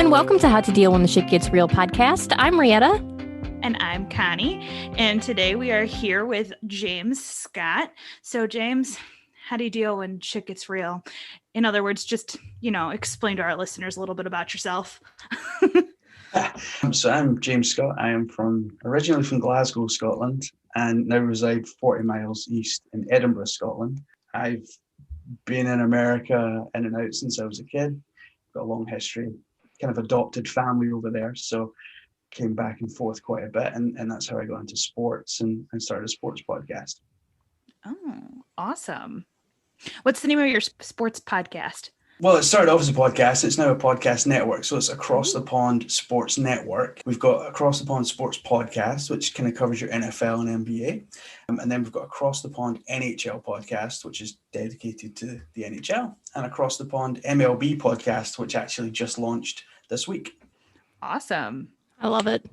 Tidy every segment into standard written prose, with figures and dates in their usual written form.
and welcome to How to Deal When the Shit Gets Real podcast. I'm Rietta. And I'm Connie. And today we are here with James Scott. So James, how do you deal when shit gets real? In other words, just, explain to our listeners a little bit about yourself. So I'm James Scott. I am originally from Glasgow, Scotland, and now reside 40 miles east in Edinburgh, Scotland. I've been in America in and out since I was a kid. Got a long history, kind of adopted family over there. So came back and forth quite a bit, and that's how I got into sports and started a sports podcast. Oh, awesome. What's the name of your sports podcast? Well, it started off as a podcast. It's now a podcast network. So it's Across the Pond Sports Network. We've got Across the Pond Sports Podcast, which kind of covers your NFL and NBA. And then we've got Across the Pond NHL Podcast, which is dedicated to the NHL. And Across the Pond MLB Podcast, which actually just launched this week. Awesome. I love it.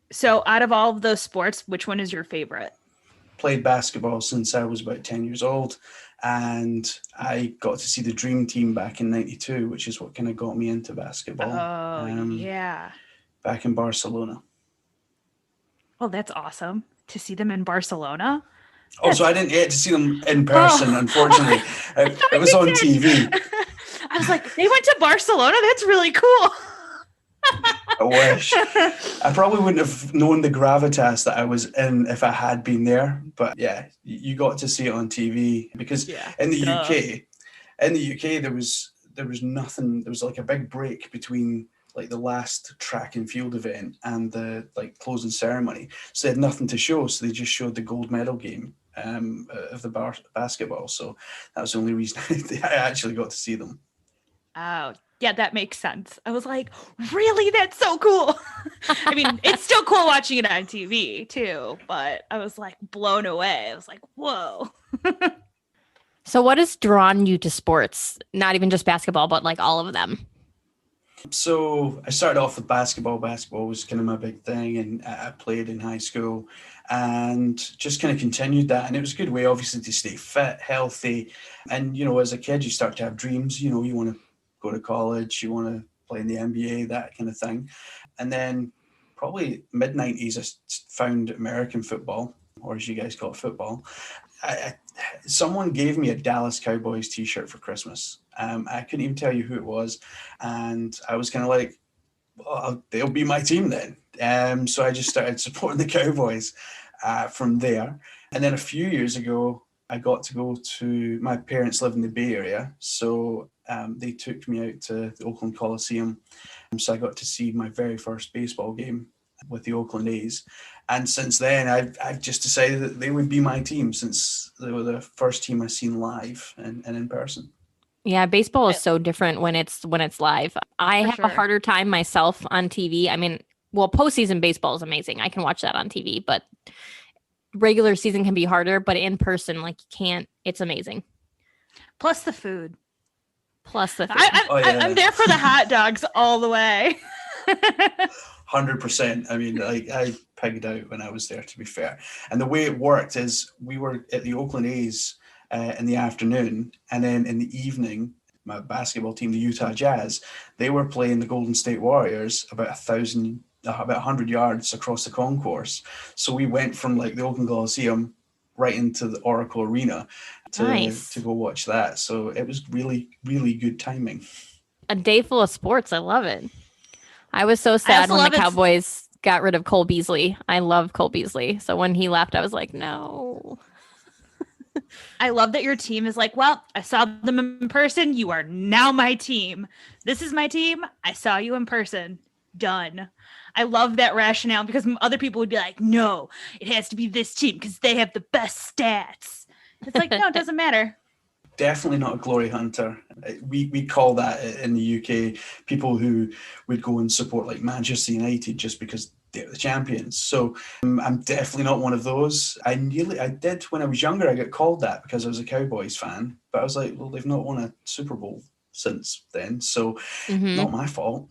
So out of all of those sports, which one is your favorite? Played basketball since I was about 10 years old. And I got to see the Dream Team back in 92, which is what kind of got me into basketball. Yeah. Back in Barcelona. Oh, that's awesome. To see them in Barcelona? Also, I didn't get to see them in person, unfortunately. It was on TV. I was like, they went to Barcelona? That's really cool. I wish. I probably wouldn't have known the gravitas that I was in if I had been there. But yeah, you got to see it on TV because in the UK, there was nothing. There was like a big break between like the last track and field event and the like closing ceremony. So they had nothing to show. So they just showed the gold medal game of the basketball. So that was the only reason I actually got to see them. Oh, yeah, that makes sense. I was like, really? That's so cool. I mean, it's still cool watching it on TV too, but I was like blown away. I was like, whoa. So what has drawn you to sports? Not even just basketball, but like all of them. So I started off with basketball. Basketball was kind of my big thing, and I played in high school and just kind of continued that. And it was a good way, obviously, to stay fit, healthy. And, as a kid, you start to have dreams, you want to go to college, you want to play in the NBA, that kind of thing. And then probably mid-90s, I found American football, or as you guys call it, football. Someone gave me a Dallas Cowboys t-shirt for Christmas. I couldn't even tell you who it was. And I was kind of like, well, they'll be my team then. So I just started supporting the Cowboys from there. And then a few years ago, I got to go to, my parents live in the Bay Area. So they took me out to the Oakland Coliseum. So I got to see my very first baseball game with the Oakland A's. And since then, I've just decided that they would be my team since they were the first team I've seen live and in person. Yeah, baseball is so different when it's live. I have a harder time myself on TV. I mean, well, postseason baseball is amazing. I can watch that on TV, but regular season can be harder. But in person, like you can't. It's amazing. Plus the food. I'm there for the hot dogs all the way. 100%. I mean, I pigged out when I was there, to be fair. And the way it worked is we were at the Oakland A's in the afternoon, and then in the evening, my basketball team, the Utah Jazz, they were playing the Golden State Warriors about 100 yards across the concourse. So we went from like the Oakland Coliseum right into the Oracle Arena to go watch that. So it was really, really good timing. A day full of sports. I love it. I was so sad when the Cowboys got rid of Cole Beasley. I love Cole Beasley. So when he left, I was like, no. I love that your team is like, well, I saw them in person. You are now my team. This is my team. I saw you in person. Done. I love that rationale because other people would be like, no, it has to be this team because they have the best stats. It's like, no, it doesn't matter. Definitely not a glory hunter. We call that in the UK people who would go and support like Manchester United just because they're the champions. So I'm definitely not one of those. I did when I was younger. I got called that because I was a Cowboys fan, but I was like, well, they've not won a Super Bowl since then, so not my fault.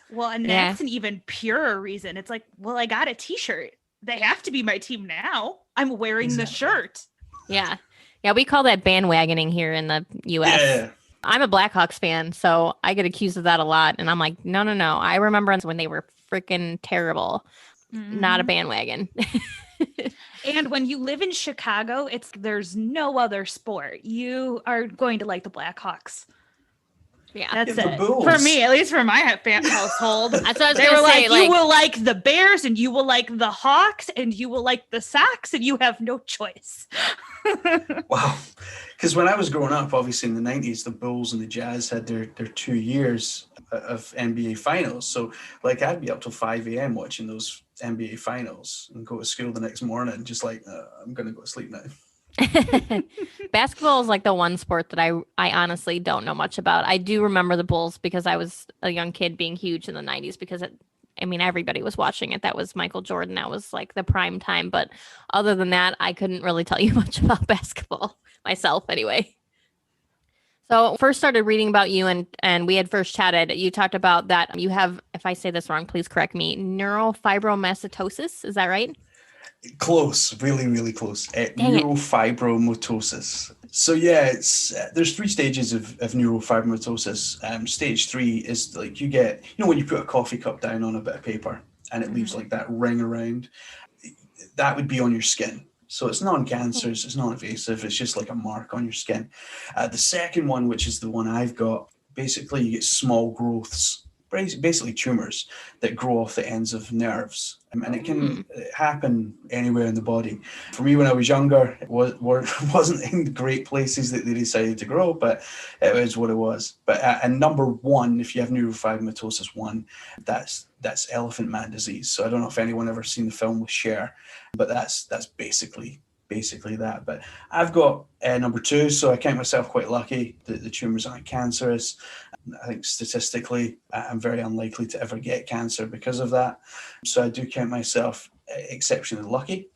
Well, and that's an even purer reason. It's like, well, I got a t-shirt. They have to be my team now. I'm wearing the shirt. Yeah. Yeah, we call that bandwagoning here in the U.S. I'm a Blackhawks fan, so I get accused of that a lot. And I'm like, no, no, no. I remember when they were freaking terrible. Not a bandwagon. And when you live in Chicago, there's no other sport. You are going to like the Blackhawks. Yeah, that's Yeah, it. Bulls. For me, at least for my household. That's what I was they gonna were say, like, you will like the Bears, and you will like the Hawks, and you will like the Sox, and you have no choice. Wow. Because when I was growing up, obviously in the 90s, the Bulls and the Jazz had their 2 years of NBA finals. So like I'd be up till 5 a.m. watching those NBA finals and go to school the next morning, just like, I'm going to go to sleep now. Basketball is like the one sport that I honestly don't know much about. I do remember the Bulls because I was a young kid being huge in the 90s because everybody was watching it. That was Michael Jordan. That was like the prime time. But other than that, I couldn't really tell you much about basketball myself anyway. So first started reading about you and we had first chatted. You talked about that you have, if I say this wrong, please correct me, neurofibromatosis. Is that right? Close, really, really close. Neurofibromatosis. So yeah, there's 3 stages of neurofibromatosis. Stage 3 is like you get, when you put a coffee cup down on a bit of paper and it leaves like that ring around, that would be on your skin. So it's non-cancerous, it's non-invasive, it's just like a mark on your skin. The second one, which is the one I've got, basically you get small growths, basically tumors that grow off the ends of nerves. And it can happen anywhere in the body. For me, when I was younger, it wasn't in the great places that they decided to grow, but it was what it was. But and number 1, if you have neurofibromatosis 1, that's elephant man disease. So I don't know if anyone ever seen the film with Cher, but that's basically that. But I've got number 2, so I count myself quite lucky that the tumors aren't cancerous. I think statistically, I'm very unlikely to ever get cancer because of that. So I do count myself exceptionally lucky.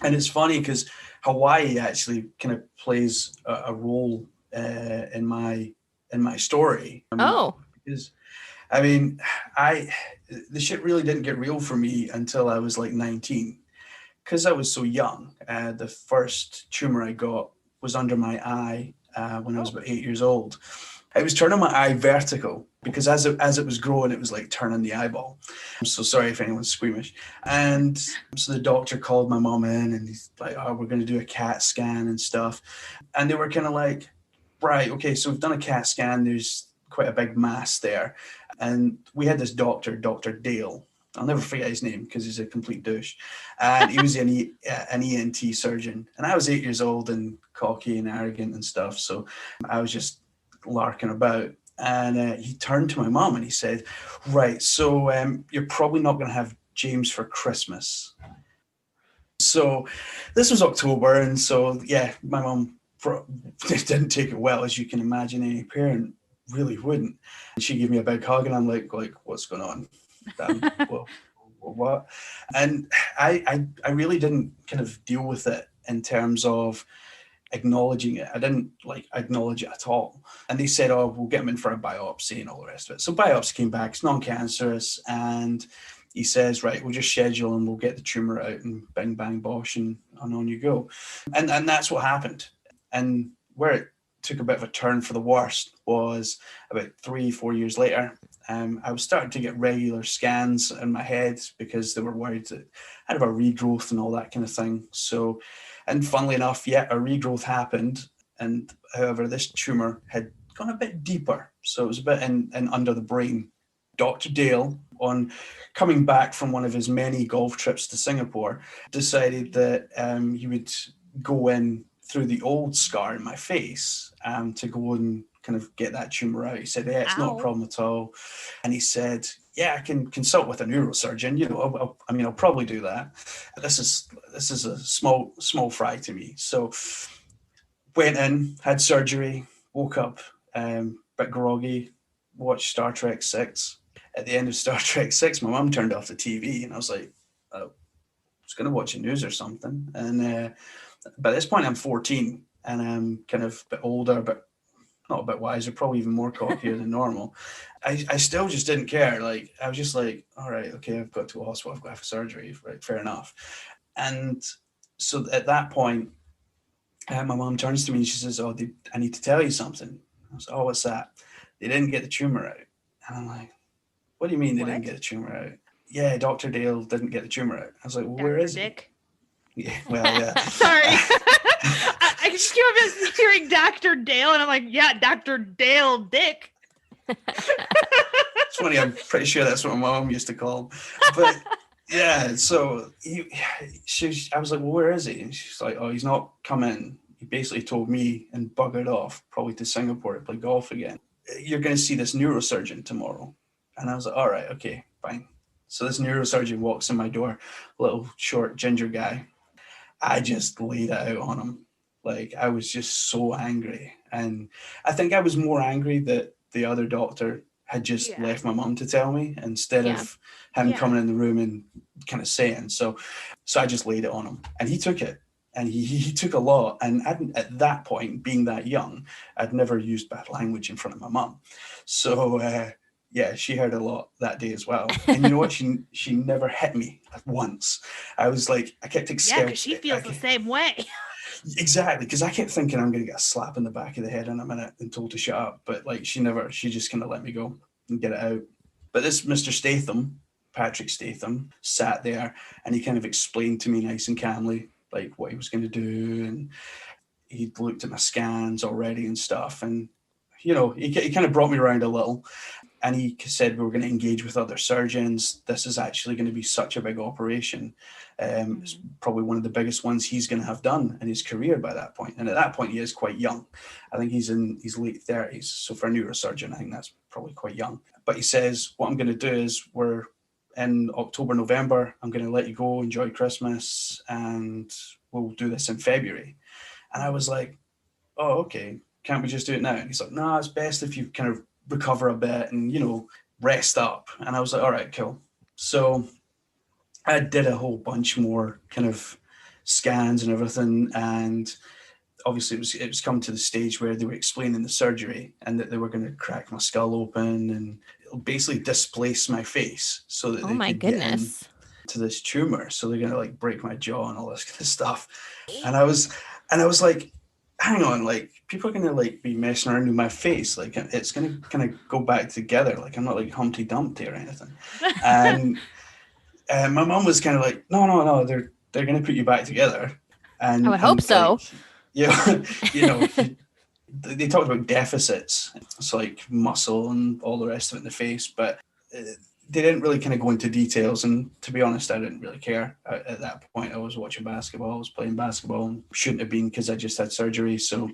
And it's funny because Hawaii actually kind of plays a role in my story. Because the shit really didn't get real for me until I was like 19. Because I was so young, the first tumor I got was under my eye when I was about 8 years old. It was turning my eye vertical because as it was growing, it was like turning the eyeball. I'm so sorry if anyone's squeamish. And so the doctor called my mom in and he's like, oh, we're going to do a CAT scan and stuff. And they were kind of like, right, okay, so we've done a CAT scan. There's quite a big mass there. And we had this doctor, Dr. Dale. I'll never forget his name because he's a complete douche. And he was an ENT surgeon. And I was 8 years old and cocky and arrogant and stuff. So I was just larking about. And he turned to my mom and he said, right, so you're probably not going to have James for Christmas. So this was October. And so, yeah, my mom didn't take it well, as you can imagine any parent really wouldn't. And she gave me a big hug and I'm like what's going on? Well, what? And I really didn't kind of deal with it in terms of acknowledging it. I didn't acknowledge it at all. And they said, oh, we'll get him in for a biopsy and all the rest of it. So biopsy came back, it's non-cancerous. And he says, right, we'll just schedule and we'll get the tumor out and bing, bang, bosh, and on you go. And that's what happened. And where it took a bit of a turn for the worst was about 3-4 years later. I was starting to get regular scans in my head because they were worried that I had a regrowth and all that kind of thing. So, and funnily enough, yeah, a regrowth happened. And however, this tumor had gone a bit deeper. So it was a bit in under the brain. Dr. Dale, on coming back from one of his many golf trips to Singapore, decided that he would go in through the old scar in my face to go and kind of get that tumor out. He said, yeah, it's not a problem at all. And he said, yeah, I can consult with a neurosurgeon. I'll probably do that. This is a small fry to me. So went in, had surgery, woke up a bit groggy, watched Star Trek 6. At the end of Star Trek 6, my mum turned off the TV and I was like, I was going to watch the news or something. And by this point, I'm 14 and I'm kind of a bit older, but not a bit wiser, probably even more cockier than normal. I still just didn't care. Like, I was just like, all right, okay, I've got to a hospital, I've got to have surgery, right, fair enough. And so at that point, my mom turns to me and she says, oh, I need to tell you something. I was like, oh, what's that? They didn't get the tumor out. And I'm like, what do you mean they didn't What? get the tumor out? Yeah, Dr. Dale didn't get the tumor out. I was like, well, where Dr. is Dick. he? Yeah, well, yeah. Sorry. I just keep on hearing Dr. Dale, and I'm like, yeah, Dr. Dale Dick. It's funny, I'm pretty sure that's what my mom used to call him. But yeah, so I was like, well, where is he? And she's like, oh, he's not come in. He basically told me and buggered off, probably to Singapore to play golf again. You're going to see this neurosurgeon tomorrow. And I was like, all right, okay, fine. So this neurosurgeon walks in my door, little short ginger guy. I just laid it out on him. Like, I was just so angry. And I think I was more angry that the other doctor had just left my mum to tell me instead of him coming in the room and kind of saying. So I just laid it on him, and he took it. And he took a lot. And at that point, being that young, I'd never used bad language in front of my mum. So, yeah, she heard a lot that day as well. And you know what? She never hit me once. I was like, I kept thinking, yeah, because she feels the same way. Exactly, because I kept thinking I'm going to get a slap in the back of the head in a minute and told to shut up. But like, she just kind of let me go and get it out. But this Mr. Statham, Patrick Statham, sat there and he kind of explained to me nice and calmly, like what he was going to do. And he'd looked at my scans already and stuff. And, you know, he kind of brought me around a little. And he said, we're going to engage with other surgeons. This is actually going to be such a big operation. It's probably one of the biggest ones he's going to have done in his career by that point. And at that point, he is quite young. I think he's in his late 30s. So for a neurosurgeon, I think that's probably quite young. But he says, what I'm going to do is we're in October, November. I'm going to let you go, enjoy Christmas, and we'll do this in February. And I was like, oh, okay. Can't we just do it now? And he's like, no, it's best if you kind of recover a bit and, you know, rest up. And I was like, all right, cool. So I did a whole bunch more kind of scans and everything. And obviously it was coming to the stage where they were explaining the surgery and that they were going to crack my skull open and basically displace my face so that they could get into this tumor. So they're going to like break my jaw and all this kind of stuff. And I was like, hang on, like people are going to like be messing around with my face. Like it's going to kind of go back together. Like I'm not like Humpty Dumpty or anything. And my mom was kind of like, no, they're going to put you back together. And I would hope so. Yeah, you know, they talked about deficits. It's like muscle and all the rest of it in the face, but they didn't really kind of go into details. And to be honest, I didn't really care at that point. I was watching basketball, I was playing basketball, and shouldn't have been because I just had surgery. So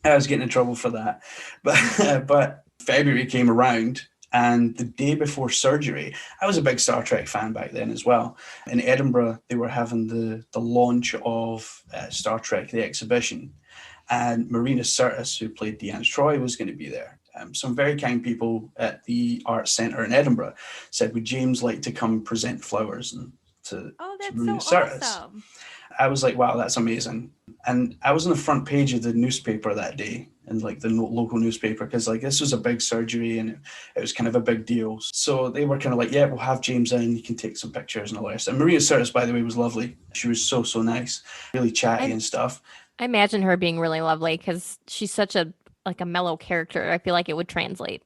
I was getting in trouble for that. But February came around, and the day before surgery, I was a big Star Trek fan back then as well. In Edinburgh, they were having the launch of Star Trek, the exhibition. And Marina Sirtis, who played Deanne Troy, was going to be there. Some very kind people at the Arts Centre in Edinburgh said, would James like to come present flowers to Marina Sirtis? Awesome. I was like, wow, that's amazing. And I was on the front page of the newspaper that day, and like the local newspaper, because like this was a big surgery and it was kind of a big deal. So they were kind of like, yeah, we'll have James in, you can take some pictures and all that. And Maria Sirtis, by the way, was lovely. She was so nice, really chatty and stuff. I imagine her being really lovely because she's such a mellow character. I feel like it would translate.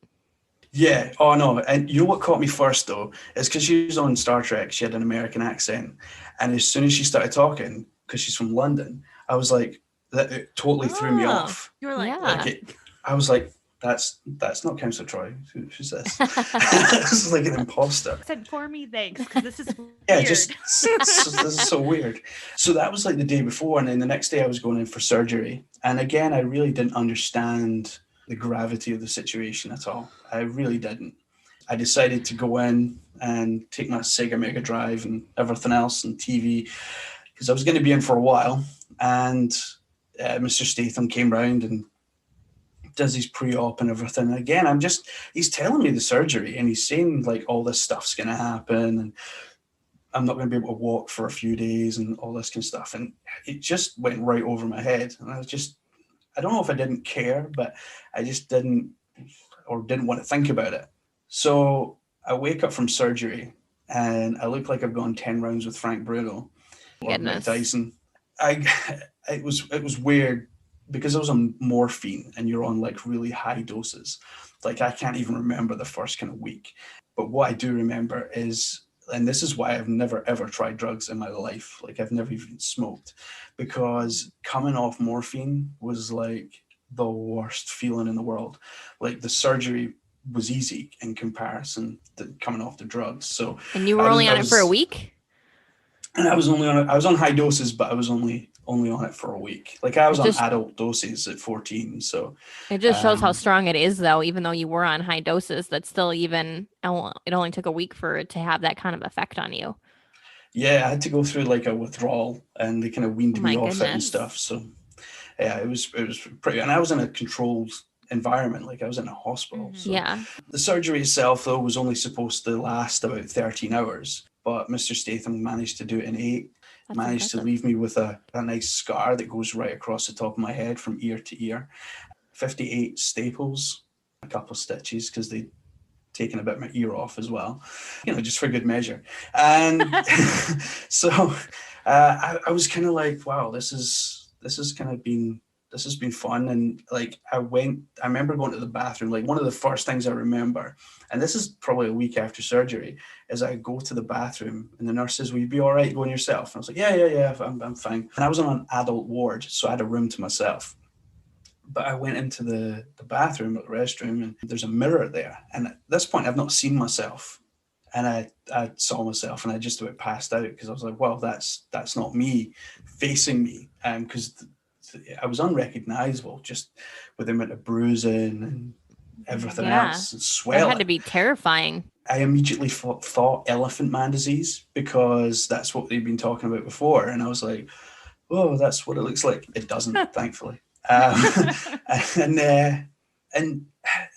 Yeah. Oh, no. And you know what caught me first, though, is because she was on Star Trek. She had an American accent. And as soon as she started talking, because she's from London, I was like, it totally threw me off. You were like, I was like, that's not Councillor Troy. Who's this? This is like an imposter. Said for me, thanks, because this is weird. Yeah, this is so weird. So that was like the day before, and then the next day I was going in for surgery. And again, I really didn't understand the gravity of the situation at all. I really didn't. I decided to go in and take my Sega Mega Drive and everything else and TV, because I was going to be in for a while. And Mr. Statham came round and does his pre-op and everything. And again, he's telling me the surgery and he's saying like all this stuff's going to happen and I'm not going to be able to walk for a few days and all this kind of stuff. And it just went right over my head. And I don't know if I didn't care, but I just didn't want to think about it. So I wake up from surgery and I look like I've gone 10 rounds with Frank Bruno or Mike Tyson. It was weird because I was on morphine and you're on like really high doses, like I can't even remember the first kind of week. But what I do remember is, and this is why I've never ever tried drugs in my life, like I've never even smoked, because coming off morphine was like the worst feeling in the world. Like the surgery was easy in comparison to coming off the drugs. So And you were only on it for a week? And I was on high doses, but I was only on it for a week. Like I was on adult doses at 14. So it just shows how strong it is, though. Even though you were on high doses, that's still it only took a week for it to have that kind of effect on you. Yeah, I had to go through like a withdrawal, and they kind of weaned me off it and stuff. So yeah, it was pretty. And I was in a controlled environment, like I was in a hospital. So yeah. The surgery itself, though, was only supposed to last about 13 hours. But Mr. Statham managed to do it in 8. That's managed impressive. to leave me with a nice scar that goes right across the top of my head from ear to ear. 58 staples, a couple of stitches because they'd taken a bit of my ear off as well, just for good measure. And so I was kind of like, wow, this has been fun. And like I remember going to the bathroom, like one of the first things I remember, and this is probably a week after surgery, is I go to the bathroom and the nurse says, will you be all right going yourself? And I was like, yeah, I'm fine. And I was on an adult ward, so I had a room to myself. But I went into the bathroom or the restroom, and there's a mirror there. And at this point, I've not seen myself. And I saw myself, and I just about passed out because I was like, well, that's not me facing me. Because I was unrecognizable just with the amount of bruising and everything else and swelling. That had to be terrifying. I immediately thought elephant man disease because that's what they'd been talking about before. And I was like, oh, that's what it looks like. It doesn't, thankfully. And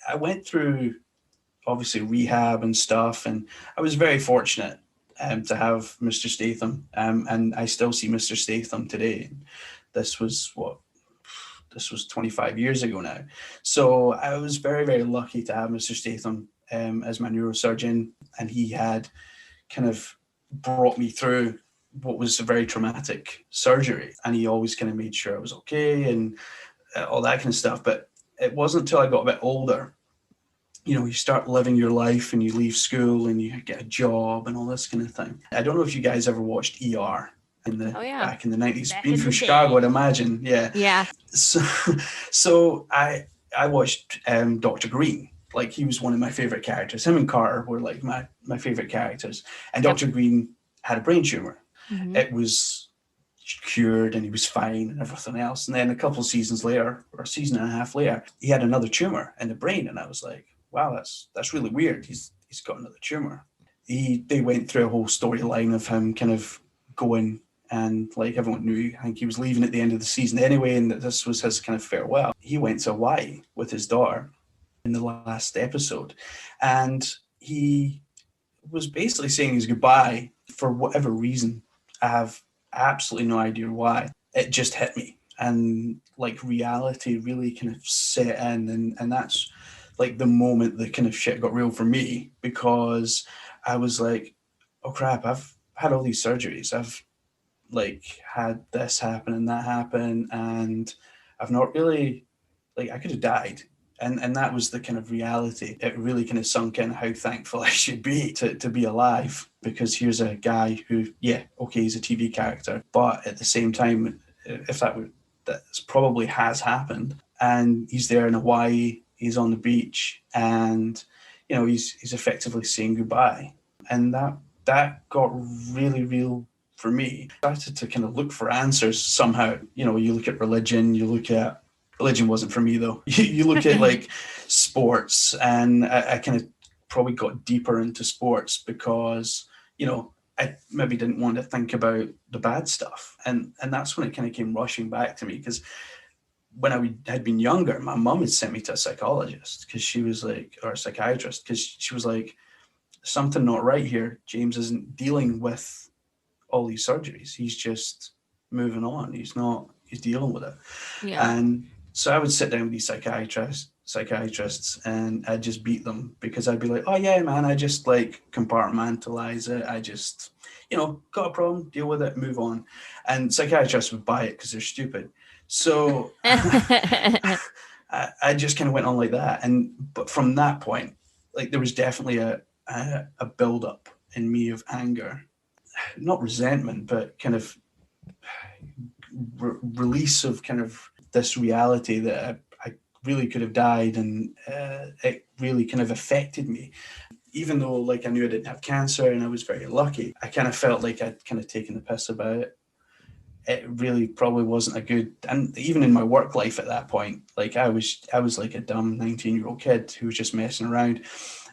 I went through, obviously, rehab and stuff. And I was very fortunate to have Mr. Statham. And I still see Mr. Statham today. This was 25 years ago now. So I was very, very lucky to have Mr. Statham as my neurosurgeon, and he had kind of brought me through what was a very traumatic surgery, and he always kind of made sure I was okay and all that kind of stuff. But it wasn't until I got a bit older, you start living your life and you leave school and you get a job and all this kind of thing. I don't know if you guys ever watched ER back in the 90s. Being from Chicago, I'd imagine. Yeah. So I watched Dr. Green. Like, he was one of my favorite characters. Him and Carter were like my favorite characters. And Dr. Green had a brain tumor. Mm-hmm. It was cured and he was fine and everything else. And then a couple of seasons later, or a season and a half later, he had another tumor in the brain. And I was like, wow, that's really weird. He's got another tumor. They went through a whole storyline of him kind of going, and like everyone knew, I think he was leaving at the end of the season anyway, and that this was his kind of farewell. He went to Hawaii with his daughter in the last episode, and he was basically saying his goodbye for whatever reason. I have absolutely no idea why. It just hit me, and like reality really kind of set in, and that's like the moment that kind of shit got real for me, because I was like, oh crap, I've had all these surgeries. I've like had this happen and that happen, and I've not really, like, I could have died. And that was the kind of reality. It really kind of sunk in how thankful I should be to be alive, because here's a guy who, he's a TV character, but at the same time, if that's probably has happened, and he's there in Hawaii, he's on the beach, and he's effectively saying goodbye. And that got really real for me. I started to kind of look for answers somehow. You look at religion, religion wasn't for me though. You look at like sports, and I kind of probably got deeper into sports because, I maybe didn't want to think about the bad stuff. And that's when it kind of came rushing back to me, because when I had been younger, my mum had sent me to a psychologist because she was like, or a psychiatrist, because she was like, something not right here. James isn't dealing with all these surgeries. He's just moving on. He's dealing with it. Yeah. And so I would sit down with these psychiatrists, and I'd just beat them because I'd be like, oh yeah, man, I just like compartmentalize it. I just, got a problem, deal with it, move on. And psychiatrists would buy it because they're stupid. So I just kind of went on like that. But from that point, like there was definitely a build-up in me of anger, not resentment, but kind of release of kind of this reality that I really could have died, and it really kind of affected me. Even though like I knew I didn't have cancer and I was very lucky, I kind of felt like I'd kind of taken the piss about it. It really probably wasn't a good, and even in my work life at that point, like I was like a dumb 19-year-old kid who was just messing around.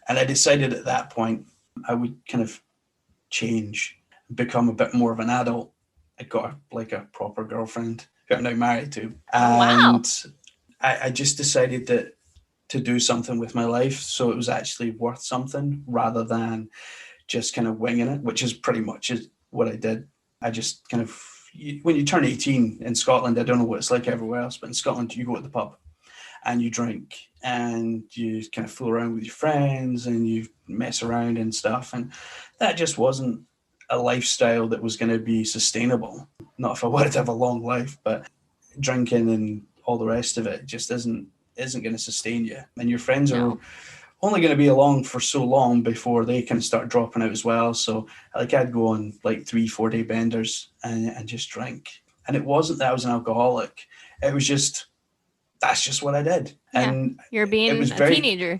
And I decided at that point I would kind of change, become a bit more of an adult. I got like a proper girlfriend who I'm now married to. And wow. I just decided that to do something with my life, so it was actually worth something rather than just kind of winging it, which is pretty much what I did. I just kind of, when you turn 18 in Scotland, I don't know what it's like everywhere else, but in Scotland, you go to the pub and you drink and you kind of fool around with your friends and you mess around and stuff. And that just wasn't a lifestyle that was going to be sustainable. Not if I wanted to have a long life, but drinking and all the rest of it just isn't going to sustain you. And your friends are only going to be along for so long before they kind of start dropping out as well. So like I'd go on like 3-4 day benders and just drink. And it wasn't that I was an alcoholic. It was just, that's just what I did. Yeah, and you're being a teenager.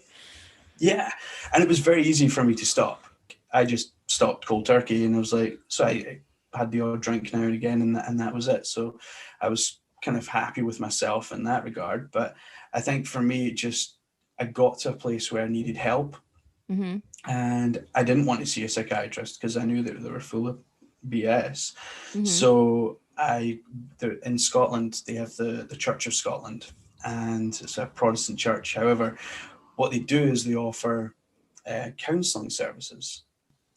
Yeah. And it was very easy for me to stop. I just stopped cold turkey, and I was like, so I had the odd drink now and again, and that was it. So I was kind of happy with myself in that regard. But I think for me, I got to a place where I needed help. Mm-hmm. And I didn't want to see a psychiatrist because I knew that they were full of BS. Mm-hmm. So in Scotland, they have the Church of Scotland, and it's a Protestant church. However, what they do is they offer counselling services.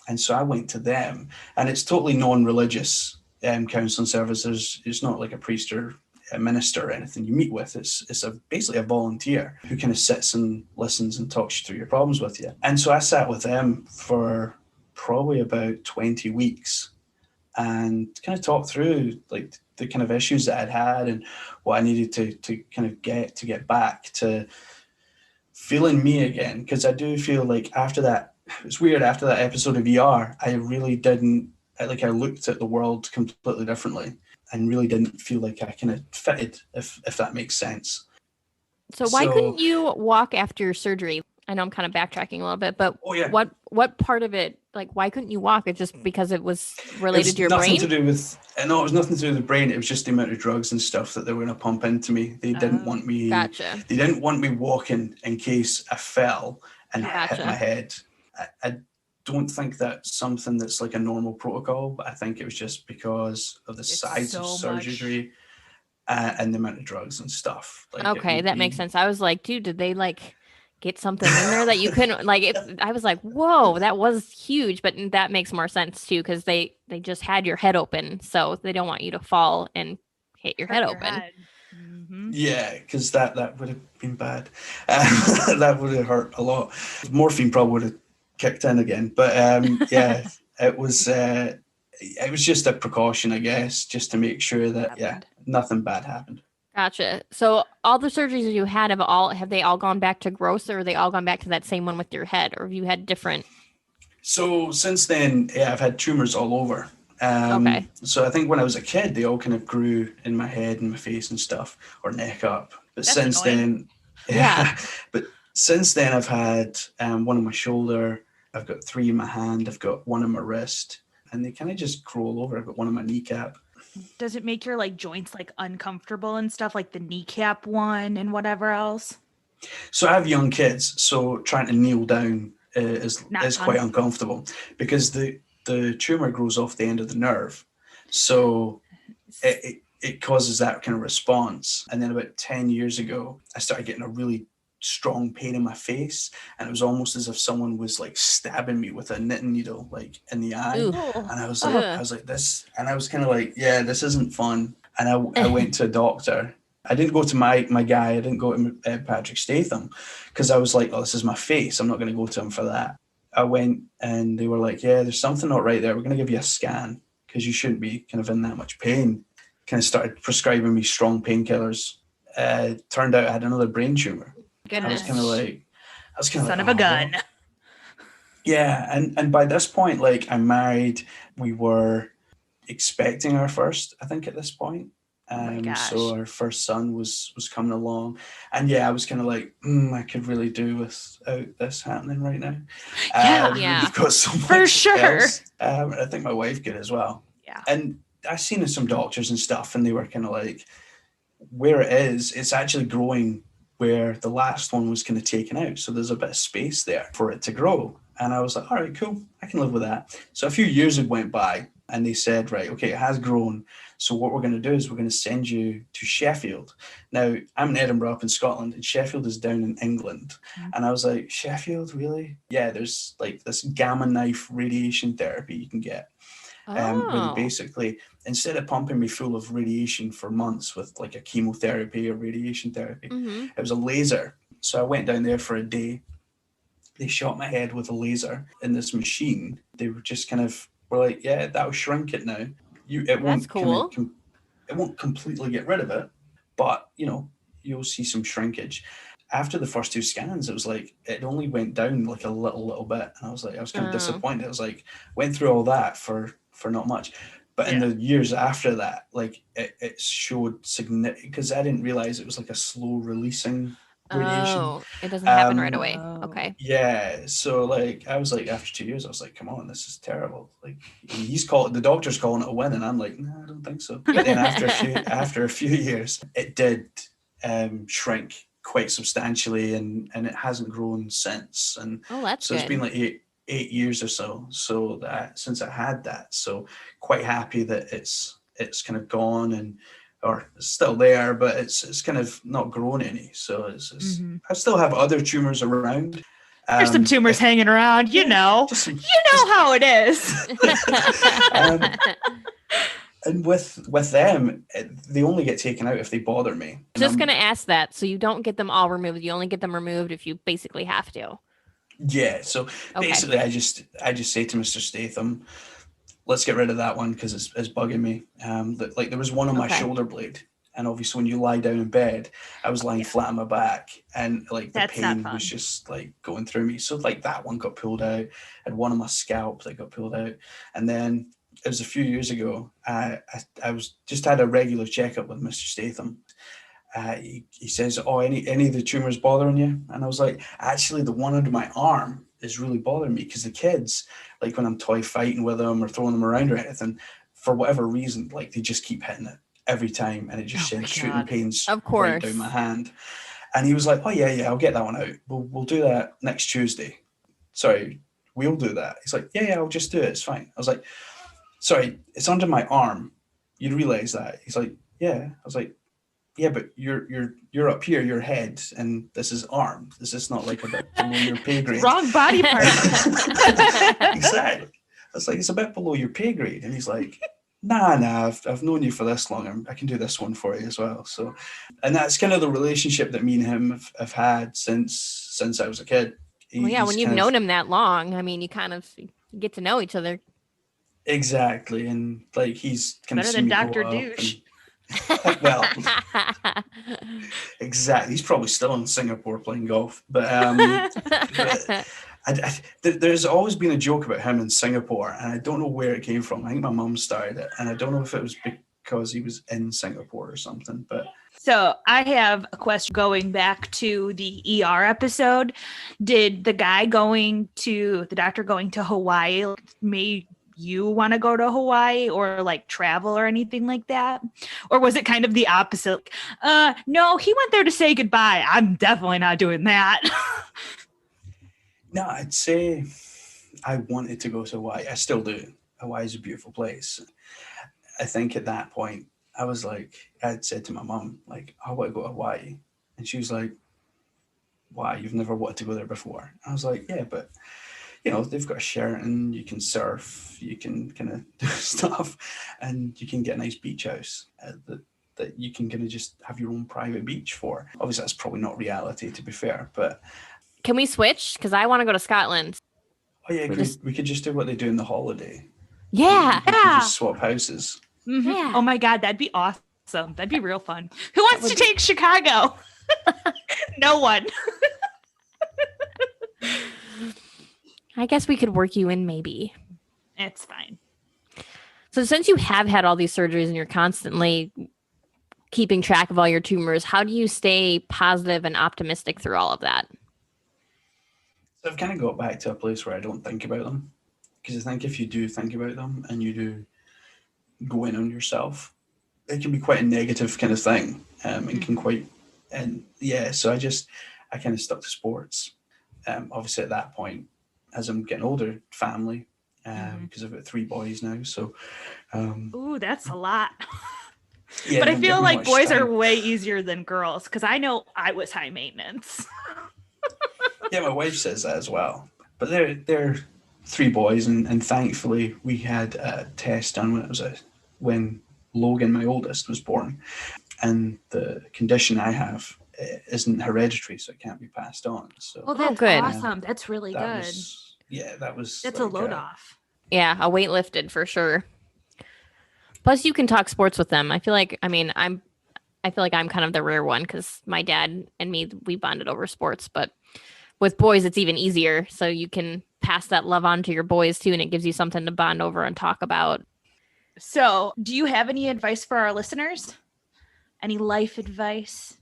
And so I went to them, and it's totally non-religious counselling services. It's not like a priest or a minister or anything you meet with. It's basically a volunteer who kind of sits and listens and talks you through your problems with you. And so I sat with them for probably about 20 weeks and kind of talked through like the kind of issues that I'd had and what I needed to kind of get back to feeling me again. Because I do feel like after that, it's weird, after that episode of ER, I really didn't, I looked at the world completely differently and really didn't feel like I kind of fitted, if that makes sense. So why couldn't you walk after your surgery? I know I'm kind of backtracking a little bit, but what part of it, like, why couldn't you walk? It's just because it was related to your brain? It was nothing to do with the brain. It was just the amount of drugs and stuff that they were going to pump into me. They didn't want me. Gotcha. They didn't want me walking in case I fell and hit my head. I don't think that's something that's like a normal protocol, but I think it was just because of the size of surgery and the amount of drugs and stuff. Like, okay, that makes sense. I was like, dude, did they like get something in there that you couldn't like? I was like, whoa, that was huge, but that makes more sense too because they just had your head open, so they don't want you to fall and hit your head open. Mm-hmm. Yeah, because that would have been bad. That would have hurt a lot. Morphine probably would have kicked in again, but yeah, it was just a precaution, I guess, just to make sure that nothing bad happened. Gotcha. So all the surgeries you had have they all gone back to growth, or have they all gone back to that same one with your head, or have you had different? So since then, I've had tumors all over. Okay. So I think when I was a kid, they all kind of grew in my head and my face and stuff, or neck up. But That's since annoying. then, but since then I've had one on my shoulder. I've got 3 in my hand. I've got 1 on my wrist, and they kind of just grow all over. I've got 1 on my kneecap. Does it make your like joints like uncomfortable and stuff, like the kneecap one and whatever else? So I have young kids, so trying to kneel down is quite uncomfortable because the tumor grows off the end of the nerve, so it causes that kind of response. And then about 10 years ago, I started getting a really strong pain in my face, and it was almost as if someone was like stabbing me with a knitting needle like in the eye. Ooh. And I was like this, and I was kind of like, yeah, this isn't fun. And I went to a doctor, I didn't go to my guy. I didn't go to Patrick Statham because I was like, oh, this is my face. I'm not going to go to him for that. I went and they were like, yeah, there's something not right there. We're going to give you a scan because you shouldn't be kind of in that much pain. Kind of started prescribing me strong painkillers. Turned out I had another brain tumor. Goodness. I was kind of like, son of a gun. Well. Yeah. And by this point, like I'm married, we were expecting our first, I think at this point. Oh my gosh. So our first son was coming along, and yeah, I was kind of like, I could really do without this happening right now. Yeah. We've got so much For sure. else. I think my wife could as well. Yeah. And I've seen some doctors and stuff, and they were kind of like, where it is, it's actually growing where the last one was kind of taken out. So there's a bit of space there for it to grow. And I was like, all right, cool, I can live with that. So a few years had went by, and they said, right, okay, it has grown. So what we're going to do is we're going to send you to Sheffield. Now, I'm in Edinburgh up in Scotland, and Sheffield is down in England. Mm-hmm. And I was like, Sheffield, really? Yeah, there's like this gamma knife radiation therapy you can get. Where basically, instead of pumping me full of radiation for months with like a chemotherapy or radiation therapy, it was a laser. So I went down there for a day. They shot my head with a laser in this machine. They were just kind of were like, yeah, that'll shrink it now. It won't. That's cool. It won't completely get rid of it, but you'll see some shrinkage. After the first 2 scans, it was like it only went down like a little bit, and I was kind of disappointed. I was like, went through all that for not much. But in the years after that, like it showed significant, because I didn't realize it was like a slow releasing radiation. Oh, it doesn't happen right away. Okay. Yeah. So like I was like, after 2 years, I was like, come on, this is terrible. Like the doctor's calling it a win, and I'm like, no, I don't think so. But then after a few years, it did shrink quite substantially, and it hasn't grown since. And that's so good. It's been like eight years or so that since I had that. So quite happy that it's kind of gone, or it's still there, but it's kind of not grown any. So I still have other tumors around. There's some tumors hanging around, you know how it is. And with them, they only get taken out if they bother me. Just going to ask that. So you don't get them all removed. You only get them removed if you basically have to. Yeah. So basically, I just say to Mr. Statham, let's get rid of that one because it's bugging me. Like there was one on my shoulder blade, and obviously when you lie down in bed, I was lying flat on my back, and like the pain was just like going through me. So like that one got pulled out. I had one on my scalp that got pulled out, and then it was a few years ago. I was just had a regular checkup with Mr. Statham. He says, "Oh, any of the tumors bothering you?" And I was like, "Actually, the one under my arm is really bothering me because the kids, like when I'm toy fighting with them or throwing them around or anything, for whatever reason, like they just keep hitting it every time, and it just sends shooting pains right down my hand." And he was like, "Oh yeah, I'll get that one out. We'll do that next Tuesday." Sorry, we'll do that. He's like, "Yeah, I'll just do it. It's fine." I was like, "Sorry, it's under my arm. You realize that?" He's like, "Yeah." I was like, "Yeah, but you're up here, your head, and this is arm. This is not like a bit below your pay grade." Wrong body part. Exactly. I was like, "It's a bit below your pay grade," and he's like, Nah. I've known you for this long. I can do this one for you as well." So, and that's kind of the relationship that me and him have had since I was a kid. When you've known him that long, I mean, you kind of get to know each other. Exactly, and like he's kind better than Dr. Douche. Well, exactly. He's probably still in Singapore playing golf, but there's always been a joke about him in Singapore, and I don't know where it came from. I think my mum started it, and I don't know if it was because he was in Singapore or something. But so I have a question going back to the ER episode. Did the doctor going to Hawaii made you want to go to Hawaii or like travel or anything like that? Or was it kind of the opposite? No, he went there to say goodbye. I'm definitely not doing that. No, I'd say I wanted to go to Hawaii. I still do. Hawaii is a beautiful place. I think at that point, I was like, I'd said to my mom, like, I want to go to Hawaii. And she was like, why? You've never wanted to go there before? I was like, yeah, but they've got a Sheraton, you can surf, you can kind of do stuff, and you can get a nice beach house. that you can kind of just have your own private beach for. Obviously, that's probably not reality, to be fair, but... Can we switch? Because I want to go to Scotland. Oh yeah, we could just do what they do in the holiday. Yeah. We could just swap houses. Mm-hmm. Yeah. Oh my God, that'd be awesome. That'd be real fun. Who wants to take Chicago? No one. I guess we could work you in maybe. It's fine. So since you have had all these surgeries and you're constantly keeping track of all your tumors, how do you stay positive and optimistic through all of that? So I've kind of got back to a place where I don't think about them. Because I think if you do think about them and you do go in on yourself, it can be quite a negative kind of thing. It can quite, and yeah, so I kind of stuck to sports. Obviously at that point, as I'm getting older, family, because I've got 3 boys now. So, ooh, that's a lot. Yeah, but I feel like boys time. are way easier than girls because I know I was high maintenance. Yeah, my wife says that as well. But they're 3 boys, and thankfully we had a test done when Logan, my oldest, was born, and the condition I have isn't hereditary, so it can't be passed on. So that's good. Awesome. That's really good. That's like, a load off. Yeah, a weight lifted for sure. Plus, you can talk sports with them. I feel like I'm kind of the rare one because my dad and me, we bonded over sports, but with boys, it's even easier. So you can pass that love on to your boys too, and it gives you something to bond over and talk about. So, do you have any advice for our listeners? Any life advice,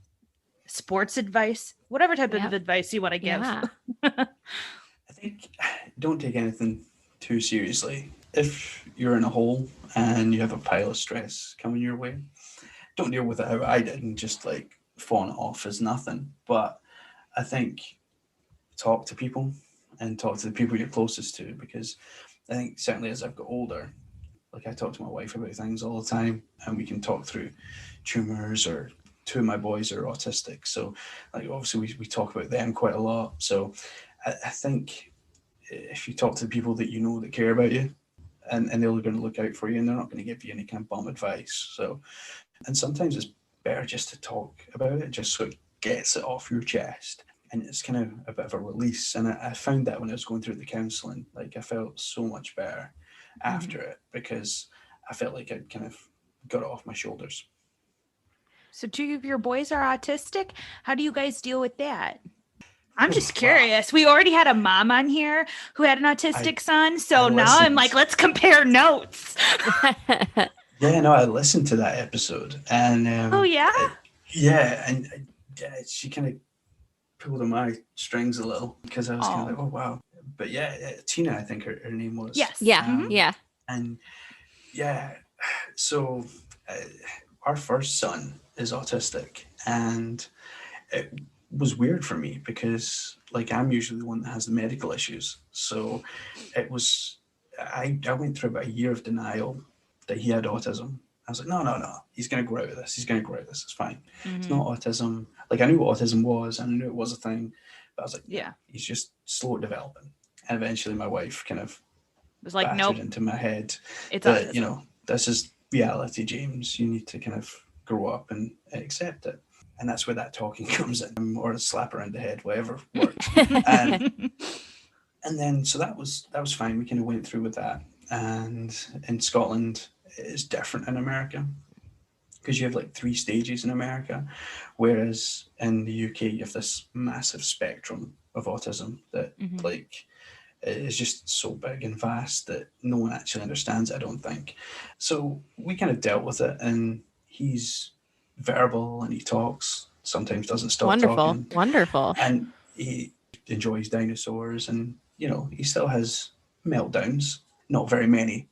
sports advice, whatever type of advice you want to give? Yeah. I think don't take anything too seriously. If you're in a hole and you have a pile of stress coming your way, don't deal with it how I did and just like fawn it off as nothing. But I think talk to people and talk to the people you're closest to, because I think certainly as I've got older, like I talk to my wife about things all the time and we can talk through tumors, or 2 of my boys are autistic. So like obviously we talk about them quite a lot. So I think if you talk to the people that you know that care about you, and they're going to look out for you and they're not going to give you any kind of bomb advice. So, and sometimes it's better just to talk about it, just so it gets it off your chest. And it's kind of a bit of a release. And I found that when I was going through the counselling, like I felt so much better after it, because I felt like I'd kind of got it off my shoulders. So 2 of your boys are autistic. How do you guys deal with that? I'm just curious. We already had a mom on here who had an autistic son. So now I'm like, let's compare notes. Yeah, no, I listened to that episode. And oh, yeah? And she kind of pulled on my strings a little, because I was kind of like, oh, wow. But yeah, Tina, I think her name was. Yes. Yeah. Yeah. And yeah, so our first son is autistic, and it was weird for me because like I'm usually the one that has the medical issues. So it was, I went through about a year of denial that he had autism. I was like, no, he's going to grow out of this. It's fine. It's not autism. Like I knew what autism was and I knew it was a thing, but I was like, yeah, he's just slow developing. And eventually my wife kind of was like, nope, into my head it's that, autism. you know, this is reality, James. You need to kind of grow up and accept it. And that's where that talking comes in, or a slap around the head, whatever works. And then, so that was fine. We kind of went through with that. And in Scotland, it's different in America, because you have like 3 stages in America, whereas in the UK, you have this massive spectrum of autism that like is just so big and vast that no one actually understands it, I don't think. So we kind of dealt with it, and he's verbal and he talks, sometimes doesn't stop talking. Wonderful. And he enjoys dinosaurs, and you know, he still has meltdowns, not very many.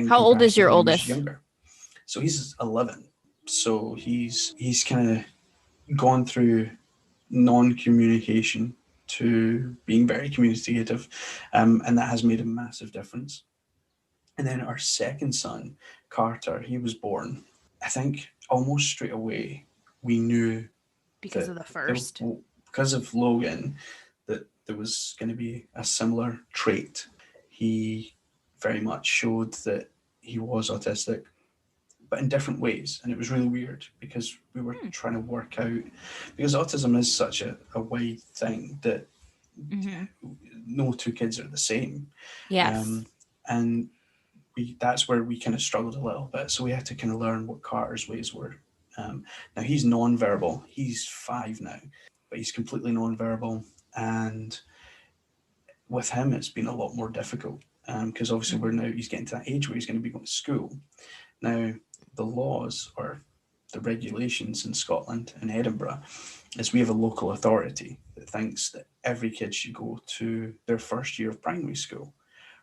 How old is your oldest? Younger. So he's 11. So he's kind of gone through non-communication to being very communicative, and that has made a massive difference. And then our second son, Carter, he was born, I think almost straight away we knew because of the first, because of Logan, that there was going to be a similar trait. He very much showed that he was autistic, but in different ways. And it was really weird because we were trying to work out, because autism is such a wide thing that no two kids are the same. Yes. And that's where we kind of struggled a little bit. So we had to kind of learn what Carter's ways were. Now he's non-verbal. He's 5 now, but he's completely non-verbal. And with him, it's been a lot more difficult because obviously he's getting to that age where he's going to be going to school. Now, the laws or the regulations in Scotland and Edinburgh is we have a local authority that thinks that every kid should go to their first year of primary school,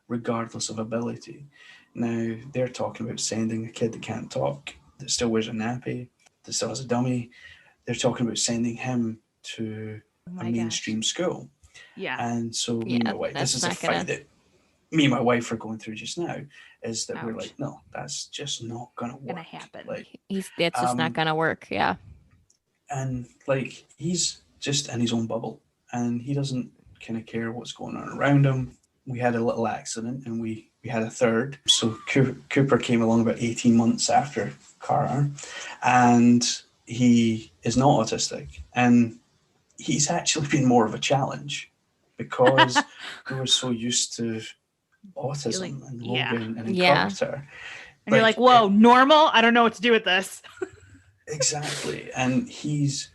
regardless of ability. Now, they're talking about sending a kid that can't talk, that still wears a nappy, that still has a dummy. They're talking about sending him to a mainstream school. Yeah. And so me and my wife, this is a fight that me and my wife are going through just now, is that we're like, no, that's just not going to work. Gonna happen. Like, it's just not going to work. Yeah. And like, he's just in his own bubble and he doesn't kind of care what's going on around him. We had a little accident and we had a third. So Cooper came along about 18 months after Carter, and he is not autistic. And he's actually been more of a challenge because we were so used to autism and Logan and Carter. And you're like, whoa, normal? I don't know what to do with this. Exactly. And he's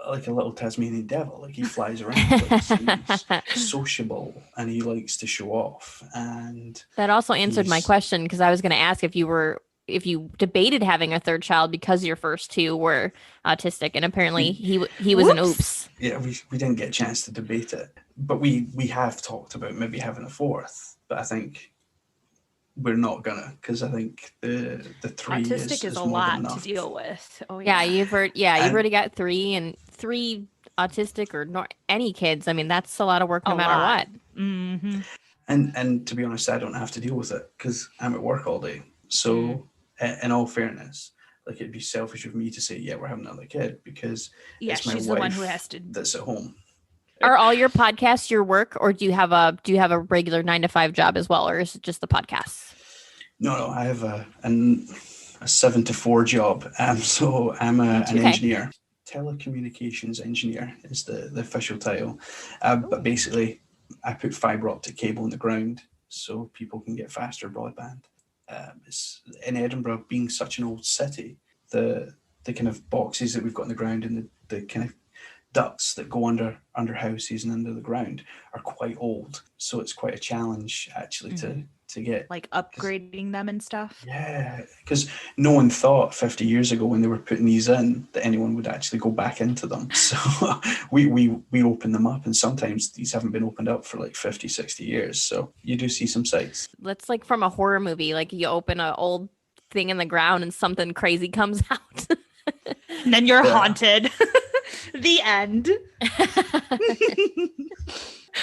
like a little Tasmanian devil. Like, he flies around, he's sociable and he likes to show off. And that also answered my question, because I was going to ask if you debated having a third child because your first two were autistic, and apparently he was an oops. Yeah, we didn't get a chance to debate it, but we have talked about maybe having a fourth, but I think we're not gonna, because I think the 3 autistic is a lot to deal with. Oh yeah, you've already got 3, and 3 autistic or not any kids. I mean, that's a lot of work no matter what. Mm-hmm. And to be honest, I don't have to deal with it because I'm at work all day. So in all fairness, like, it'd be selfish of me to say, yeah, we're having another kid, because it's my she's wife the one who has to. that's at home. Are all your podcasts your work, or do you have a regular 9-to-5 job as well, or is it just the podcasts? No, I have a 7 to 4 job. So I'm an engineer. Telecommunications engineer is the official title. But basically, I put fiber optic cable in the ground so people can get faster broadband. It's in Edinburgh, being such an old city, the kind of boxes that we've got in the ground and the kind of ducts that go under houses and under the ground are quite old. So it's quite a challenge actually to get, like, upgrading them and stuff. Yeah, because no one thought 50 years ago when they were putting these in that anyone would actually go back into them. So we open them up, and sometimes these haven't been opened up for like 50, 60 years. So you do see some sights. That's like from a horror movie. Like, you open an old thing in the ground and something crazy comes out. And then you're haunted. The end.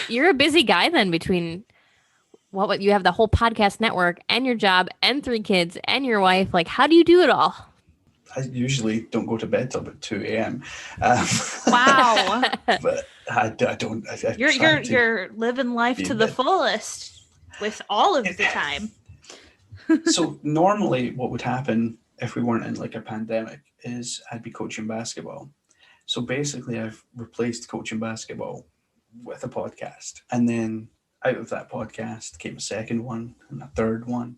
You're a busy guy then, between what you have the whole podcast network and your job and 3 kids and your wife. Like, how do you do it all? I usually don't go to bed till about 2 a.m. Wow. But I don't. You're living life to the fullest with all of the time. So normally what would happen if we weren't in like a pandemic is I'd be coaching basketball. So basically I've replaced coaching basketball with a podcast. And then out of that podcast came a second one and a third one.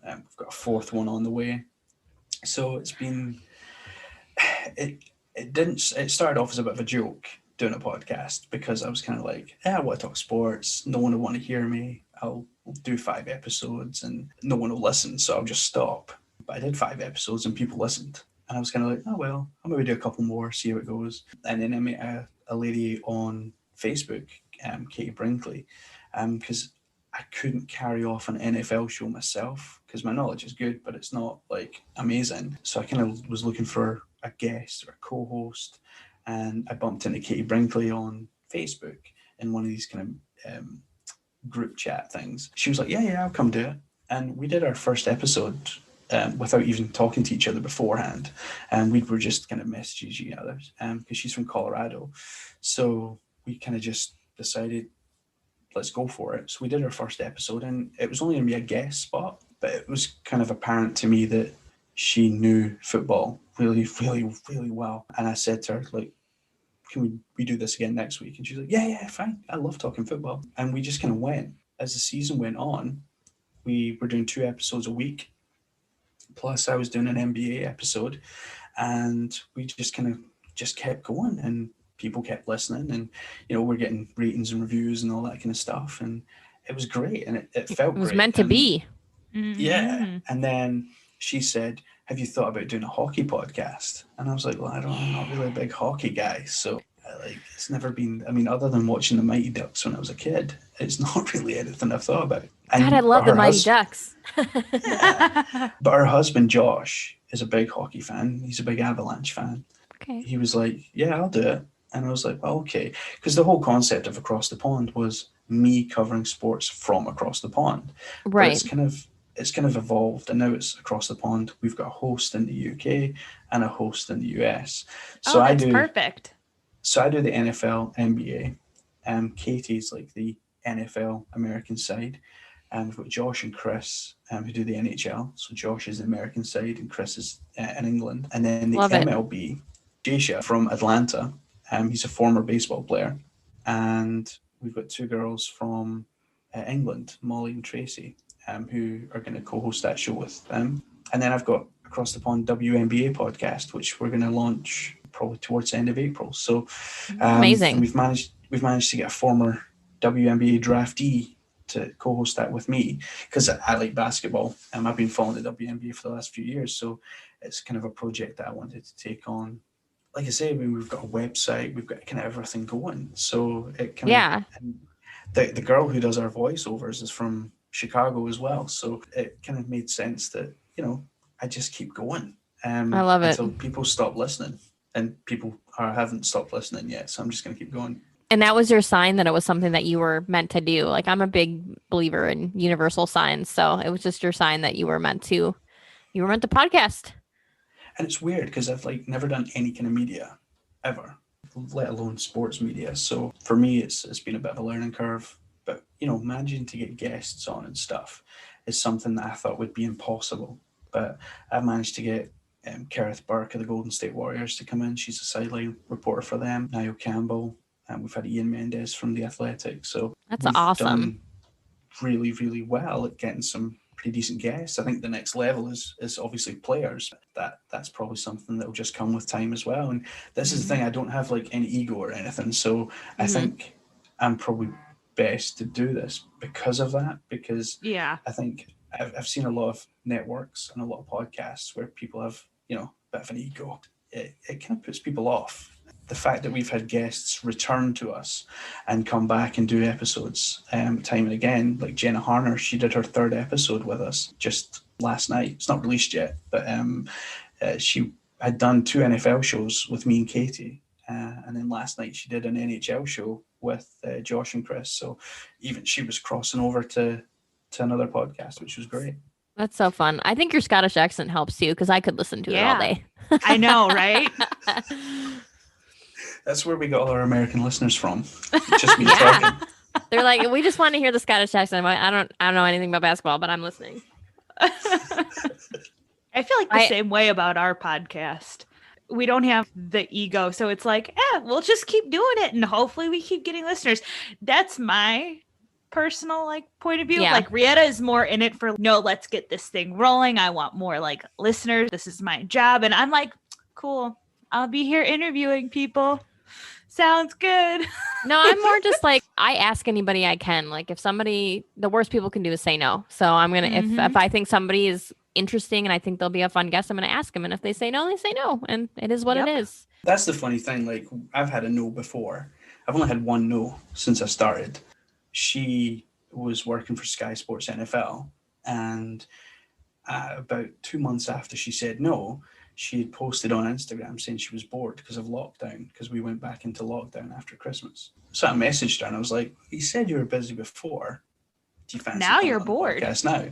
We've got a fourth one on the way. So it's been, it started off as a bit of a joke doing a podcast, because I was kind of like, I want to talk sports. No one will want to hear me. I'll do 5 episodes and no one will listen. So I'll just stop. But I did 5 episodes and people listened. And I was kind of like, oh, well, I'll maybe do a couple more, see how it goes. And then I met a lady on Facebook, Katie Brinkley, because I couldn't carry off an NFL show myself because my knowledge is good, but it's not like amazing. So I kind of was looking for a guest or a co-host, and I bumped into Katie Brinkley on Facebook in one of these kind of group chat things. She was like, yeah, I'll come do it. And we did our first episode without even talking to each other beforehand. And we were just kind of messaging each other because she's from Colorado. So we kind of just decided, let's go for it. So we did our first episode, and it was only going to be a guest spot, but it was kind of apparent to me that she knew football really, really, really well. And I said to her, like, can we do this again next week? And she's like, yeah, fine. I love talking football. And we just kind of went. As the season went on, we were doing 2 episodes a week. Plus I was doing an NBA episode, and we just kind of just kept going, and people kept listening, and, you know, we're getting ratings and reviews and all that kind of stuff. And it was great. And it felt great. It was meant to be. Yeah. And then she said, have you thought about doing a hockey podcast? And I was like, well, I'm not really a big hockey guy. So it's never been, I mean, other than watching the Mighty Ducks when I was a kid, it's not really anything I've thought about. God, I love the Mighty Ducks. Yeah. But our husband, Josh, is a big hockey fan. He's a big Avalanche fan. Okay. He was like, yeah, I'll do it. And I was like, well, okay. Because the whole concept of Across the Pond was me covering sports from across the pond. Right. But it's kind of evolved, and now it's Across the Pond. We've got a host in the UK and a host in the US. So that's perfect. So I do the NFL, NBA. Katie's like the NFL American side. And we've got Josh and Chris who do the NHL. So Josh is the American side and Chris is in England. And then the MLB, Jasha from Atlanta. He's a former baseball player. And we've got 2 girls from England, Molly and Tracy, who are going to co-host that show with them. And then I've got Across the Pond WNBA podcast, which we're going to launch probably towards the end of April. So amazing. We've managed to get a former WNBA draftee to co-host that with me, because I like basketball. I've been following the WNBA for the last few years, so it's kind of a project that I wanted to take on. Like I say, I mean, we've got a website, we've got kind of everything going. So it kind of, the girl who does our voiceovers is from Chicago as well. So it kind of made sense that, you know, I just keep going. I love it. Until people stop listening, and people haven't stopped listening yet. So I'm just going to keep going. And that was your sign that it was something that you were meant to do. Like, I'm a big believer in universal signs. So it was just your sign that you were meant to podcast. And it's weird because I've like never done any kind of media ever, let alone sports media. So for me, it's been a bit of a learning curve. But, you know, managing to get guests on and stuff is something that I thought would be impossible. But I've managed to get Kerith Burke of the Golden State Warriors to come in. She's a sideline reporter for them. Niall Campbell. And we've had Ian Mendes from The Athletic. So that's awesome. Done really, really well at getting some pretty decent guests. I think the next level is obviously players. That's probably something that will just come with time as well. And this is the thing, I don't have like any ego or anything. So I think I'm probably best to do this because of that. Because I think I've seen a lot of networks and a lot of podcasts where people have, you know, a bit of an ego. It kind of puts people off. The fact that we've had guests return to us and come back and do episodes time and again, like Jenna Harner, she did her 3rd episode with us just last night. It's not released yet, but she had done 2 NFL shows with me and Katie. And then last night she did an NHL show with Josh and Chris. So even she was crossing over to another podcast, which was great. That's so fun. I think your Scottish accent helps too, because I could listen to it all day. I know, right? That's where we got all our American listeners from. Just me talking. They're like, we just want to hear the Scottish accent. I don't know anything about basketball, but I'm listening. I feel like the same way about our podcast. We don't have the ego, so it's like, we'll just keep doing it, and hopefully we keep getting listeners. That's my personal point of view. Like, Rietta is more in it for, no, let's get this thing rolling. I want more listeners. This is my job, and I'm like, cool. I'll be here interviewing people. Sounds good. No, I'm more just like, I ask anybody I can. Like, if somebody, the worst people can do is say no. So I'm going to, if I think somebody is interesting and I think they'll be a fun guest, I'm going to ask them. And if they say no, they say no. And it is what it is. That's the funny thing. Like, I've had a no before. I've only had one no since I started. She was working for Sky Sports NFL. And about 2 months after she said no, she had posted on Instagram saying she was bored because of lockdown, because we went back into lockdown after Christmas. So I messaged her and I was like, you said you were busy before. Do you fancy now you're bored? Podcast now?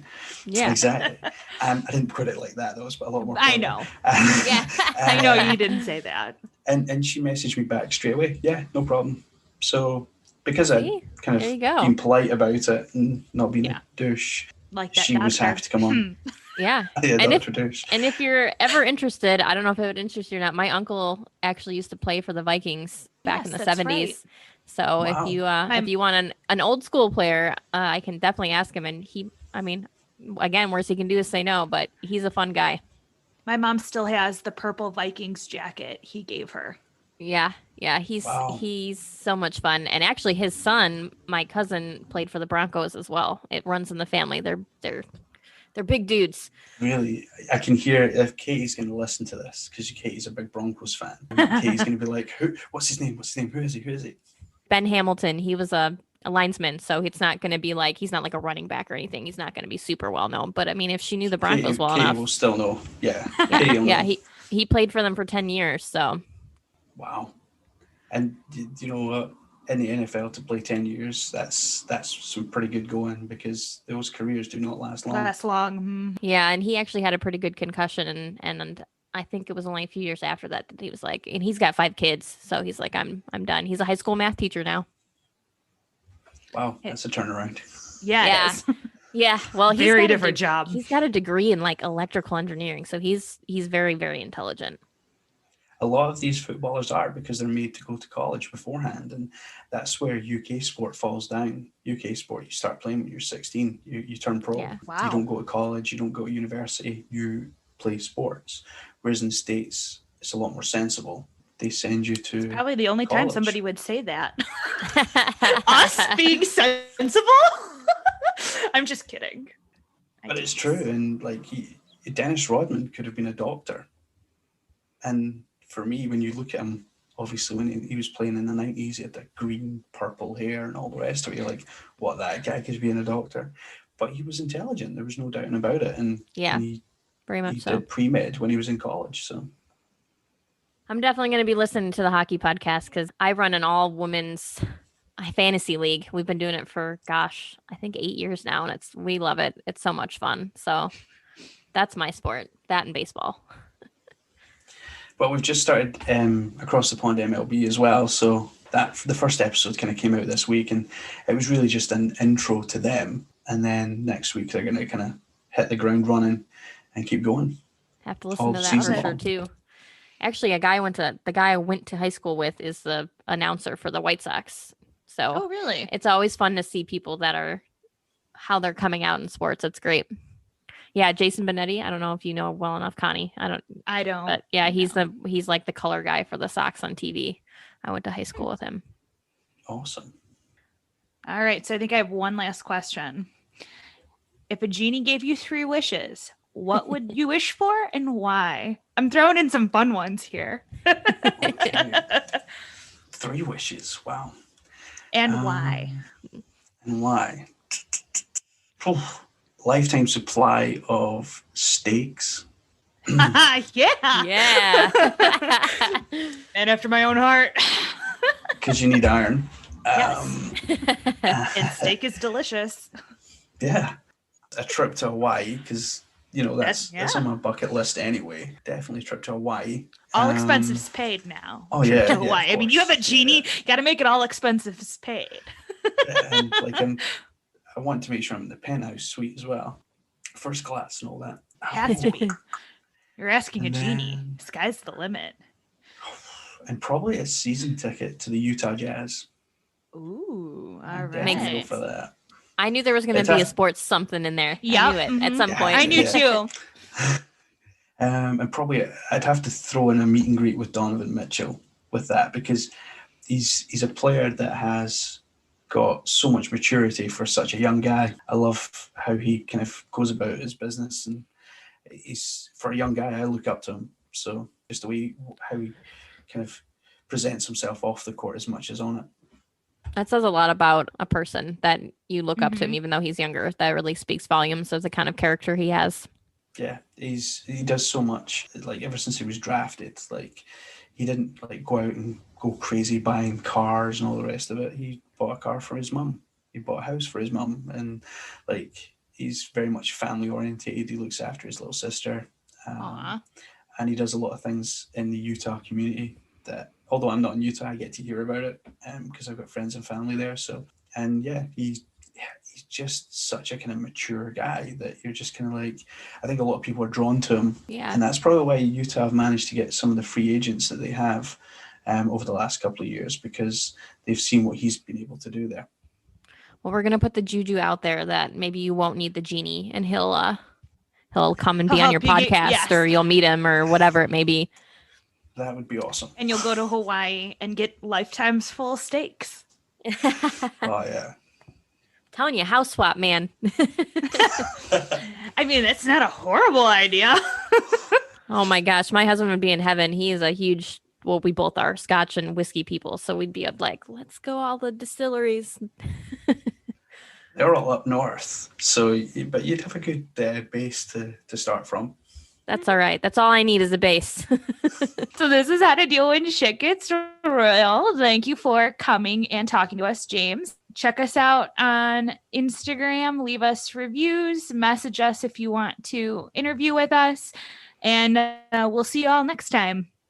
Yeah. Exactly. I didn't put it like that. That was a lot more. I know. I know you didn't say that. And she messaged me back straight away. Yeah, no problem. So because I kind of being polite about it and not being a douche, like that she was happy to come on. Yeah. And if you're ever interested, I don't know if it would interest you or not. My uncle actually used to play for the Vikings back in the 70s. Right. So if you want an old school player, I can definitely ask him. And again, worst he can do is say no, but he's a fun guy. My mom still has the purple Vikings jacket he gave her. Yeah. He's so much fun. And actually his son, my cousin, played for the Broncos as well. It runs in the family. They're big dudes. Really, I can hear if Katie's going to listen to this, because Katie's a big Broncos fan. Katie's going to be like, what's his name? Who is he? Ben Hamilton. He was a linesman, so it's not going to be like, he's not like a running back or anything. He's not going to be super well known. But I mean, if she knew the Broncos well enough. Katie will still know. Yeah. Yeah, he played for them for 10 years, so. Wow. And you know what? In the NFL to play 10 years, that's some pretty good going, because those careers do not last long. Yeah, and he actually had a pretty good concussion, and I think it was only a few years after that he was like, and he's got 5 kids, so he's like, I'm done. He's a high school math teacher now. Wow, that's a turnaround. Yeah. It is. Yeah, well, he's very different job. He's got a degree in like electrical engineering, so he's very, very intelligent. A lot of these footballers are, because they're made to go to college beforehand, and that's where UK sport falls down. UK sport, you start playing when you're 16, you turn pro. Yeah. Wow. You don't go to college, you don't go to university, you play sports. Whereas in the States, it's a lot more sensible. They send you to it's probably the only college. time somebody would say that. Us being sensible? I'm just kidding. But it's true, and like Dennis Rodman could have been a doctor. And for me, when you look at him, obviously when he was playing in the 90s, he had the green, purple hair and all the rest of it. You're like, what, that guy could be a doctor? But he was intelligent. There was no doubt about it. And he very much so. Did pre-med when he was in college. So I'm definitely going to be listening to the hockey podcast, because I run an all-women's fantasy league. We've been doing it for, I think 8 years now, and we love it. It's so much fun. So that's my sport, that and baseball. But we've just started Across the Pond MLB as well. So that the first episode kind of came out this week, and it was really just an intro to them. And then next week they're going to kind of hit the ground running and keep going. Have to listen to that for sure too. Actually, the guy I went to high school with is the announcer for the White Sox. So oh, really? It's always fun to see people how they're coming out in sports. It's great. Yeah, Jason Benetti. I don't know if you know well enough, Connie. I don't. But yeah, he's like the color guy for the Sox on TV. I went to high school with him. Awesome. All right, so I think I have one last question. If a genie gave you 3 wishes, what would you wish for and why? I'm throwing in some fun ones here. Okay. 3 wishes. Wow. And why? And why? Lifetime supply of steaks. Yeah. And after my own heart. Because you need iron. Yes. And steak is delicious. Yeah. A trip to Hawaii, because that's on my bucket list anyway. Definitely a trip to Hawaii. All expenses paid now. Oh yeah. To Hawaii. I mean, you have a genie, got to make it all expenses paid. And I want to make sure I'm in the penthouse suite as well. First class and all that. Has to be. You're asking a genie. Sky's the limit. And probably a season ticket to the Utah Jazz. Ooh, all right. Makes sense for that. I knew there was going to be a sports something in there. Yeah, I knew it at some point. I knew too. And probably I'd have to throw in a meet and greet with Donovan Mitchell with that, because he's a player that has got so much maturity for such a young guy. I love how he kind of goes about his business, and he's, for a young guy, I look up to him. So just the way how he kind of presents himself off the court as much as on it. That says a lot about a person, that you look up to him, even though he's younger. That really speaks volumes of the kind of character he has. Yeah, he does so much. Like ever since he was drafted, like he didn't like go out and go crazy buying cars and all the rest of it. He bought a car for his mum. He bought a house for his mum, and like he's very much family orientated. He looks after his little sister, and he does a lot of things in the Utah community that, although I'm not in Utah, I get to hear about it because I've got friends and family there. So, and yeah, he he's just such a kind of mature guy that you're just kind of like, I think a lot of people are drawn to him. Yeah. And that's probably why Utah have managed to get some of the free agents that they have over the last couple of years, because they've seen what he's been able to do there. Well, we're going to put the juju out there that maybe you won't need the genie and he'll come and be on your podcast, or you'll meet him or whatever it may be. That would be awesome. And you'll go to Hawaii and get lifetimes full steaks. Oh, yeah. Telling you, house swap, man. I mean, it's not a horrible idea. Oh my gosh, my husband would be in heaven. He is a huge, well, we both are Scotch and whiskey people, so we'd be like, let's go all the distilleries. They're all up north, so but you'd have a good base to start from. That's all right. That's all I need is a base. So this is how to deal when shit gets real. Thank you for coming and talking to us, James. Check us out on Instagram. Leave us reviews. Message us if you want to interview with us. And we'll see you all next time.